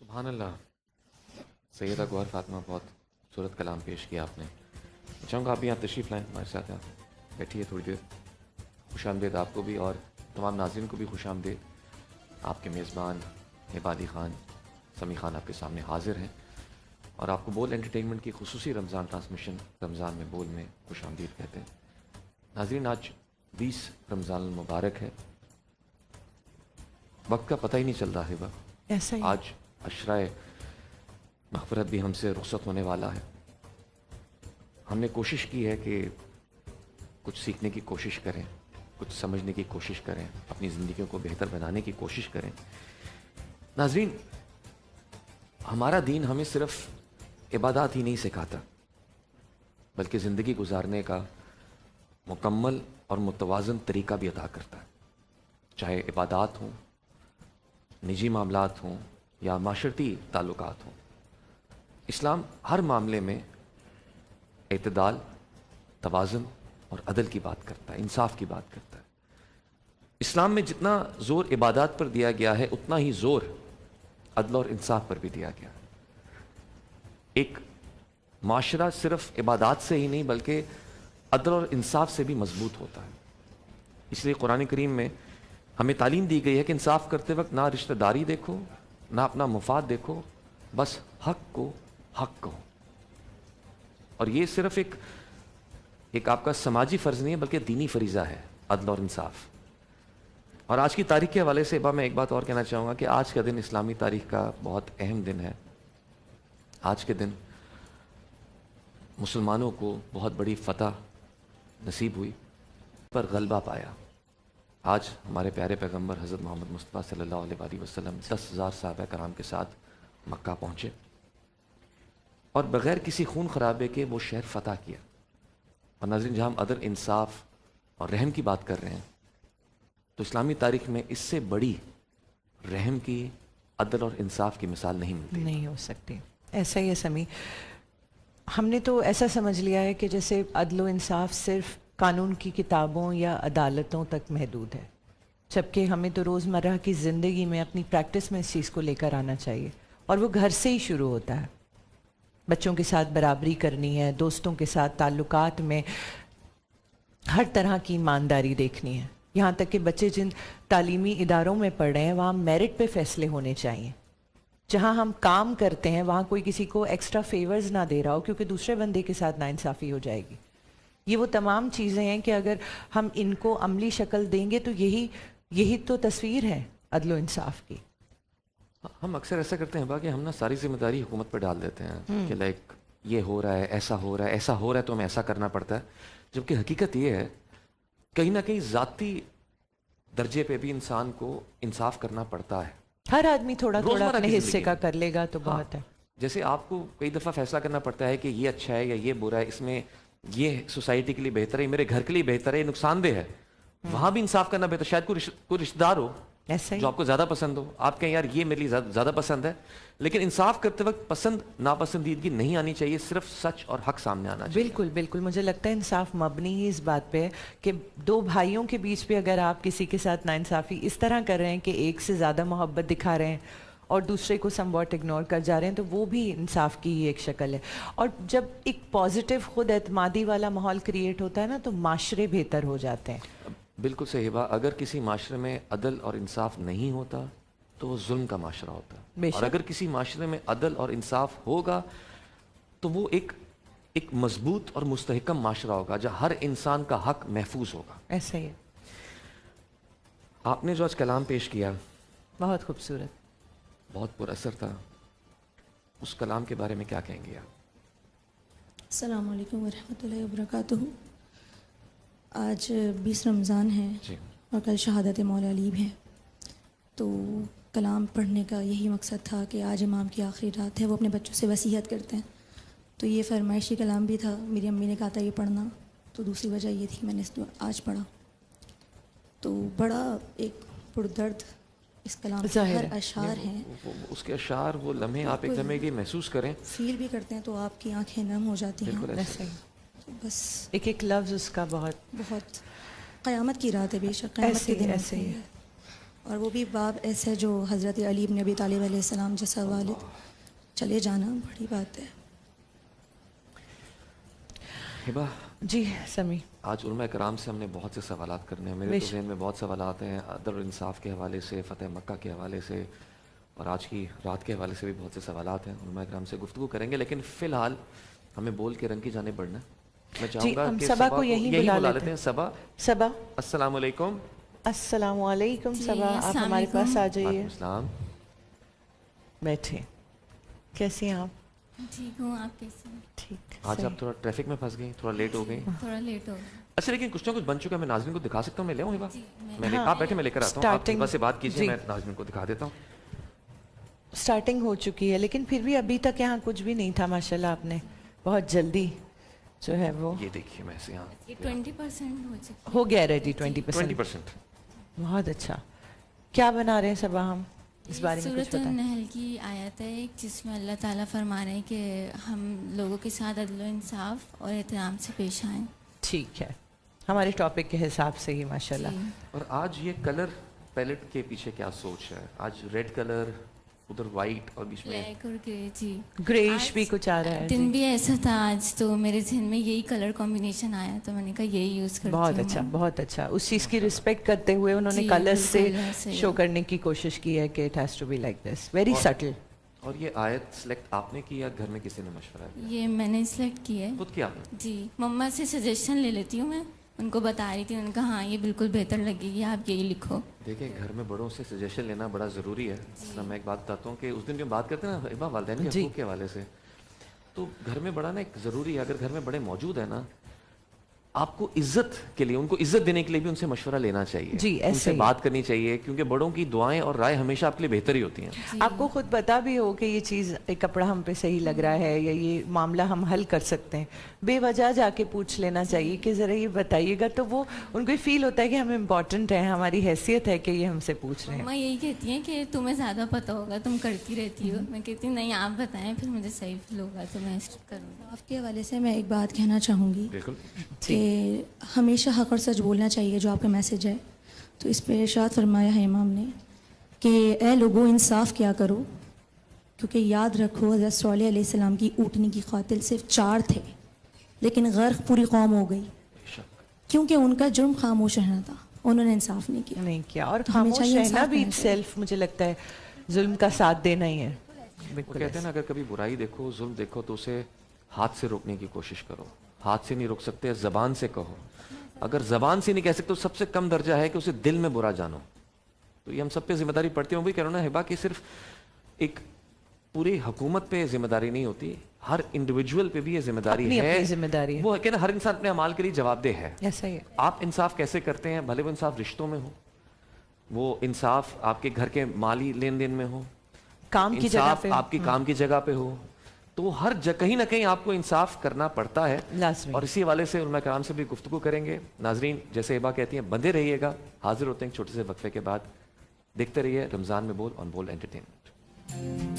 سبحان اللہ. سیدہ گوہر فاطمہ بہت خوبصورت کلام پیش کیا آپ نے. چاہوں گا آپ بھی یہاں تشریف لائیں ہمارے ساتھ. آپ بیٹھیے تھوڑی دیر. خوش آمدید آپ کو بھی اور تمام ناظرین کو بھی خوش آمدید. آپ کے میزبان عبادی خان سمیع خان آپ کے سامنے حاضر ہیں اور آپ کو بول انٹرٹینمنٹ کی خصوصی رمضان ٹرانسمیشن رمضان میں بول میں خوش آمدید کہتے ہیں. ناظرین آج 20 رمضان المبارک ہے. وقت کا پتہ ہی نہیں چل رہا ہے. ایسا ہی آج عشرۂ مغفرت بھی ہم سے رخصت ہونے والا ہے. ہم نے کوشش کی ہے کہ کچھ سیکھنے کی کوشش کریں, کچھ سمجھنے کی کوشش کریں, اپنی زندگیوں کو بہتر بنانے کی کوشش کریں. ناظرین, ہمارا دین ہمیں صرف عبادات ہی نہیں سکھاتا بلکہ زندگی گزارنے کا مکمل اور متوازن طریقہ بھی عطا کرتا ہے. چاہے عبادات ہوں, نجی معاملات ہوں یا معاشرتی تعلقات ہوں, اسلام ہر معاملے میں اعتدال, توازن اور عدل کی بات کرتا ہے, انصاف کی بات کرتا ہے. اسلام میں جتنا زور عبادات پر دیا گیا ہے اتنا ہی زور عدل اور انصاف پر بھی دیا گیا ہے. ایک معاشرہ صرف عبادات سے ہی نہیں بلکہ عدل اور انصاف سے بھی مضبوط ہوتا ہے. اس لیے قرآن کریم میں ہمیں تعلیم دی گئی ہے کہ انصاف کرتے وقت نہ رشتہ داری دیکھو, نہ اپنا مفاد دیکھو, بس حق کو حق کہو. اور یہ صرف ایک آپ کا سماجی فرض نہیں ہے بلکہ دینی فریضہ ہے, عدل اور انصاف. اور آج کی تاریخ کے حوالے سے میں ایک بات اور کہنا چاہوں گا کہ آج کا دن اسلامی تاریخ کا بہت اہم دن ہے. آج کے دن مسلمانوں کو بہت بڑی فتح نصیب ہوئی, پر غلبہ پایا. آج ہمارے پیارے پیغمبر حضرت محمد مصطفیٰ صلی اللہ علیہ وآلہ وسلم 10,000 صحابہ کرام کے ساتھ مکہ پہنچے اور بغیر کسی خون خرابے کے وہ شہر فتح کیا. اور ناظرین, جہاں ہم عدل, انصاف اور رحم کی بات کر رہے ہیں تو اسلامی تاریخ میں اس سے بڑی رحم کی, عدل اور انصاف کی مثال نہیں ملتی. نہیں ہو سکتی. ایسا ہی ہے سمیع, ہم نے تو ایسا سمجھ لیا ہے کہ جیسے عدل و انصاف صرف قانون کی کتابوں یا عدالتوں تک محدود ہے, جبکہ ہمیں تو روزمرہ کی زندگی میں اپنی پریکٹس میں اس چیز کو لے کر آنا چاہیے. اور وہ گھر سے ہی شروع ہوتا ہے. بچوں کے ساتھ برابری کرنی ہے, دوستوں کے ساتھ تعلقات میں ہر طرح کی ایمانداری دیکھنی ہے. یہاں تک کہ بچے جن تعلیمی اداروں میں پڑھ رہے ہیں وہاں میرٹ پہ فیصلے ہونے چاہیے. جہاں ہم کام کرتے ہیں وہاں کوئی کسی کو ایکسٹرا فیورز نہ دے رہا ہو کیونکہ دوسرے بندے کے ساتھ ناانصافی ہو جائے گی. یہ وہ تمام چیزیں ہیں کہ اگر ہم ان کو عملی شکل دیں گے تو یہی تو تصویر ہے عدل و انصاف کی. ہم اکثر ایسا کرتے ہیں کہ ہم نا ساری ذمہ داری حکومت پہ ڈال دیتے ہیں کہ لائک یہ ہو رہا ہے, ایسا ہو رہا ہے, ایسا ہو رہا ہے تو ہمیں ایسا کرنا پڑتا ہے. جبکہ حقیقت یہ ہے کہیں نہ کہیں ذاتی درجے پہ بھی انسان کو انصاف کرنا پڑتا ہے. ہر آدمی تھوڑا تھوڑا اپنے حصے کا کر لے گا تو بہت ہے. جیسے آپ کو کئی دفعہ فیصلہ کرنا پڑتا ہے کہ یہ اچھا ہے یا یہ برا ہے, اس میں یہ سوسائٹی کے لیے بہتر ہے, میرے گھر کے لیے بہتر ہے, یہ نقصان دہ ہے. وہاں بھی انصاف کرنا بہتر. شاید کوئی رشتہ دار ہو جو آپ کو زیادہ پسند ہو, آپ کہیں یار یہ میرے لیے زیادہ پسند ہے, لیکن انصاف کرتے وقت پسند ناپسندیدگی نہیں آنی چاہیے, صرف سچ اور حق سامنے آنا چاہیے. بالکل بالکل. مجھے لگتا ہے انصاف مبنی ہی اس بات پہ ہے کہ دو بھائیوں کے بیچ پہ اگر آپ کسی کے ساتھ ناانصافی اس طرح کر رہے ہیں کہ ایک سے زیادہ محبت دکھا رہے ہیں اور دوسرے کو سم واٹ اگنور کر جا رہے ہیں تو وہ بھی انصاف کی ہی ایک شکل ہے. اور جب ایک پازیٹیو خود اعتمادی والا ماحول کریٹ ہوتا ہے نا تو معاشرے بہتر ہو جاتے ہیں. بالکل صحیح بات. اگر کسی معاشرے میں عدل اور انصاف نہیں ہوتا تو وہ ظلم کا معاشرہ ہوتا ہے, اور اگر کسی معاشرے میں عدل اور انصاف ہوگا تو وہ ایک مضبوط اور مستحکم معاشرہ ہوگا جہاں ہر انسان کا حق محفوظ ہوگا. ایسا ہی ہے. آپ نے جو آج کلام پیش کیا بہت خوبصورت, بہت پر اثر تھا. اس کلام کے بارے میں کیا کہیں گے آپ؟ السلام علیکم ورحمۃ اللہ وبرکاتہ. آج 20 رمضان ہے جی, اور کل شہادت مولا علی ہے, تو کلام پڑھنے کا یہی مقصد تھا کہ آج امام کی آخری رات ہے, وہ اپنے بچوں سے وصیت کرتے ہیں, تو یہ فرمائشی کلام بھی تھا. میری امی نے کہا تھا یہ پڑھنا, تو دوسری وجہ یہ تھی میں نے اس کو آج پڑھا. تو بڑا ایک پردرد اس کلام کے ہر اشعار ہیں, اس کے اشعار, وہ لمحے آپ ایک لمحے کی محسوس کریں, فیل بھی کرتے ہیں تو آپ کی آنکھیں نم ہو جاتی ہیں. ایسا ہی. بس ایک لفظ اس کا بہت بہت قیامت کی رات ہے, بے شک قیامت کے دن ایسے ہی ہے. اور وہ بھی باپ ایسے جو حضرت علی بن ابی طالب علیہ السلام جیسا والد چلے جانا بڑی بات ہے. ہبا جی سمی. آج علماء کرام سے ہم نے بہت سے سوالات کرنے ہیں. میرے تو ذہن میں بہت سوالات ہیں عدل و انصاف کے حوالے سے, فتح مکہ کے حوالے سے, اور آج کی رات کے حوالے سے بھی بہت سے سوالات ہیں. علماء کرام سے گفتگو کریں گے, لیکن فی الحال ہمیں بول کے رنگ کی جانب بڑھنا ہے. میں چاہوں گا ہم کہ صبا کو یہی بلا لیتے ہیں. صبا, صبا السلام علیکم. السلام علیکم. جی، صبا آپ السلام ہمارے علیکم. پاس آ وعلیکم جائیے. السلام. بیٹھے. کیسی ہیں آپ؟ ٹھیک ہوں, آپ کیسے ہیں؟ ٹھیک. آج آپ تھوڑا ٹریفک میں پھنس گئی, تھوڑا لیٹ ہو گئی. تھوڑا لیٹ ہو گیا. اچھا لیکن کچھ نہ کچھ بن چکا ہے. میں ناظرین کو دکھا سکتا ہوں. میں لے آؤں ہبا؟ جی, آپ بیٹھے, میں لے کر آتا ہوں. آپ Starting- ہبا سے بات کیجیے, جی. میں ناظرین کو دکھا دیتا ہوں. اسٹارٹنگ ہو چکی ہے, لیکن پھر بھی ابھی تک یہاں کچھ بھی نہیں تھا. ماشاءاللہ آپ نے بہت جلدی جو ہے وہ یہ دیکھیے, میں سے یہاں یہ 20% ہو چکی ہو گیا ریڈی. 20%. 20%. بہت اچھا. کیا بنا رہے ہیں صبا ہم؟ اس بارے میں کچھ سورۃ بتائیں. النحل کی آیت ہے ایک, جس میں اللہ تعالیٰ فرما رہے ہیں کہ ہم لوگوں کے ساتھ عدل و انصاف اور احترام سے پیش آئیں. ٹھیک ہے, ہمارے ٹاپک کے حساب سے ہی ماشاءاللہ. جی. اور آج یہ کلر پیلٹ کے پیچھے کیا سوچ ہے؟ آج ریڈ کلر, ادھر وائٹ, اور بیچ میں بلیک اور گرے. جی, گریش بھی کچھ آ رہا ہے. دن جی. بھی ایسا تھا آج, تو میرے ذہن میں یہی کلر کمبینیشن آیا, تو میں نے کہا یہی یوز کرتی ہوں. بہت اچھا, بہت اچھا. اس چیز کی رسپیکٹ کرتے ہوئے انہوں نے جی, کلر سے بالکل ایسے ہی. شو کرنے کی کوشش کی ہے کہ it has to be like this, very subtle. اور یہ آیت سلیکٹ آپ نے کی یا گھر میں کسی نے مشورہ کیا؟ یہ میں نے سلیکٹ کی ہے. خود کیا آپ نے؟ جی, مما سے سجیشن لے لیتی ہوں, میں ان کو بتا رہی تھی, ان کا ہاں یہ بالکل بہتر لگے گی, آپ یہی لکھو. دیکھیں, گھر میں بڑوں سے سجیشن لینا بڑا ضروری ہے. میں ایک بات بتاتا ہوں کہ اس دن جو بات کرتے ہیں نا ہبا والدین کے حقوق کے حوالے سے, تو گھر میں بڑا نا ایک ضروری ہے. اگر گھر میں بڑے موجود ہیں نا, آپ کو عزت کے لیے, ان کو عزت دینے کے لیے بھی ان سے مشورہ لینا چاہیے. جی, ان سے بات کرنی چاہیے, کیونکہ بڑوں کی دعائیں اور رائے ہمیشہ آپ کے لیے بہتر ہی ہوتی ہیں. آپ کو خود پتا بھی ہو کہ یہ چیز, ایک کپڑا ہم پہ صحیح لگ رہا ہے یا یہ معاملہ ہم حل کر سکتے ہیں, بے وجہ جا کے پوچھ لینا چاہیے کہ ذرا یہ بتائیے گا, تو وہ ان کو یہ فیل ہوتا ہے کہ ہم امپورٹنٹ ہیں, ہماری حیثیت ہے کہ یہ ہم سے پوچھ رہے ہیں. مما یہی کہتی ہیں کہ تمہیں زیادہ پتہ ہوگا, تم کرتی رہتی ہو. میں کہتی ہوں نہیں, آپ بتائیں, پھر مجھے صحیح فیل ہوگا تو میں کروں گی. آپ کے حوالے سے میں ایک بات کہنا چاہوں گی بالکل. کہ ہمیشہ حق اور سچ بولنا چاہیے, جو آپ کا میسج ہے. تو اس پہ ارشاد فرمایا ہے امام نے کہ اے لوگوں انصاف کیا کرو, کیونکہ یاد رکھو حضرت صالح علیہ السلام کی اونٹنی کی قاتل صرف 4 تھے, لیکن غرق پوری قوم ہو گئی, کیونکہ ان کا جرم خاموش رہنا تھا, انہوں نے انصاف نہیں کیا. نہیں کیا, اور تو ہمیں خاموش چاہیے رہنا انصاف بھی کرنا اٹ چاہیے. سیلف مجھے لگتا ہے ظلم کا ساتھ دینا ہی ہے. وہ بالکل کہتے ہیں نا, اگر کبھی برائی دیکھو, ظلم دیکھو, تو اسے ہاتھ سے روکنے کی کوشش کرو. ہاتھ سے نہیں روک سکتے, زبان سے کہو. اگر زبان سے نہیں کہہ سکتے تو سب سے کم درجہ ہے کہ اسے دل میں برا جانو. تو یہ ہم سب پہ ذمہ داری پڑتی ہے. وہ بھی کہہ رہا ہوں نا ہبا, کہ صرف ایک پوری حکومت پہ ذمہ داری نہیں ہوتی, ہر انڈیویجول پہ بھی یہ ذمہ داری اپنی ہے. اپنی ذمہ داری ہے. وہ کہ نا ہر انسان اپنے اعمال کے لیے جواب دہ ہے. ایسا ہی ہے. آپ انصاف کیسے کرتے ہیں, بھلے وہ انصاف رشتوں میں ہو, وہ انصاف آپ کے گھر کے مالی لین دین میں ہو, کام کی جگہ انصاف پہ, آپ کی کام کی جگہ پہ ہو, تو ہر کہیں نہ کہیں آپ کو انصاف کرنا پڑتا ہے. لازمی. اور اسی حوالے سے علماء کرام سے بھی گفتگو کریں گے. ناظرین, جیسے ہبا کہتی ہیں, بندے رہیے گا. حاضر ہوتے ہیں چھوٹے سے وقفے کے بعد. دیکھتے رہیے رمضان میں بول آن بول انٹرٹینمنٹ.